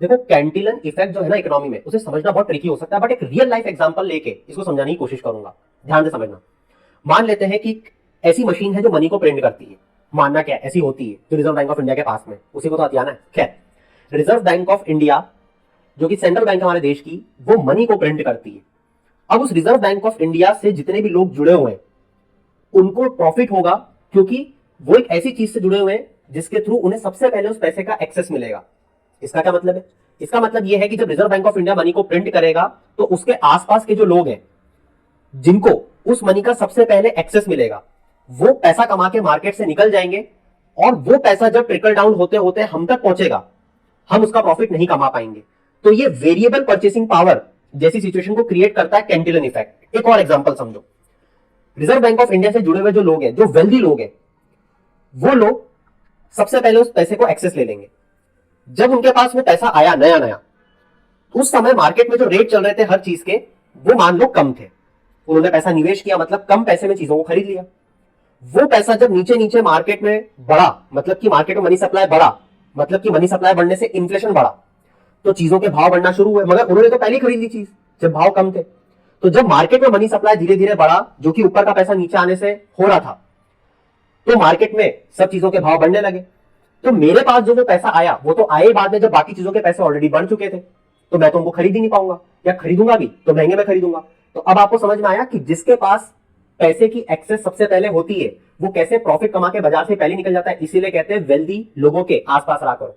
देखो कैंटिलन इफेक्ट जो है ना इकोनॉमी में, उसे समझना बहुत ट्रिकी हो सकता है, बट एक रियल लाइफ एग्जांपल लेके इसको समझाने की कोशिश करूंगा। ध्यान से समझना। मान लेते हैं कि ऐसी मशीन है जो मनी को प्रिंट करती है। मानना क्या ऐसी होती है जो रिजर्व बैंक ऑफ इंडिया के पास में, उसी को तो हथियाना है। खैर, रिजर्व बैंक ऑफ इंडिया जो कि सेंट्रल बैंक हमारे देश की, वो मनी को प्रिंट करती है। अब उस रिजर्व बैंक ऑफ इंडिया से जितने भी लोग जुड़े हुए हैं उनको प्रॉफिट होगा, क्योंकि वो एक ऐसी चीज से जुड़े हुए हैं जिसके थ्रू उन्हें सबसे पहले उस पैसे का एक्सेस मिलेगा। इसका क्या मतलब है? इसका मतलब यह है कि जब reserve bank of India money को प्रिंट करेगा तो उसके आसपास के जो लोग हैं जिनको उस मनी का सबसे पहले एक्सेस मिलेगा, वो पैसा कमा के मार्केट से निकल जाएंगे, और वो पैसा जब ट्रिकल डाउन होते होते हम तक पहुंचेगा, हम उसका प्रॉफिट नहीं कमा पाएंगे। तो ये वेरिएबल परचेसिंग पावर जैसी सिचुएशन को क्रिएट करता है कैंटिलन इफेक्ट। एक और एग्जांपल समझो। रिजर्व बैंक ऑफ इंडिया से जुड़े हुए जो लोग हैं, जो वेल्दी लोग हैं, वो लोग सबसे पहले उस पैसे को एक्सेस ले लेंगे। जब उनके पास वो पैसा आया नया नया, उस समय मार्केट में जो रेट चल रहे थे हर चीज के, वो मान लो कम थे। उन्होंने पैसा निवेश किया, मतलब कम पैसे में चीजों को खरीद लिया। वो पैसा जब नीचे नीचे मार्केट में बढ़ा, मतलब कि मार्केट में मनी सप्लाई बढ़ा, मतलब कि मनी सप्लाई बढ़ने से इन्फ्लेशन बढ़ा, तो चीजों के भाव बढ़ना शुरू हुए। मगर उन्होंने तो पहले ही खरीद ली चीज जब भाव कम थे। तो जब मार्केट में मनी सप्लाई धीरे धीरे बढ़ा, जो कि ऊपर का पैसा नीचे आने से हो रहा था, तो मार्केट में सब चीजों के भाव बढ़ने लगे। तो मेरे पास जो पैसा आया वो तो आए बाद में, जब बाकी चीजों के पैसे ऑलरेडी बढ़ चुके थे, तो मैं तो उनको खरीद ही नहीं पाऊंगा, या खरीदूंगा भी तो महंगे में खरीदूंगा। तो अब आपको समझ में आया कि जिसके पास पैसे की एक्सेस सबसे पहले होती है वो कैसे प्रॉफिट कमा के बाजार से पहले निकल जाता है। इसीलिए कहते हैं वेल्दी लोगों के आसपास रहा करो।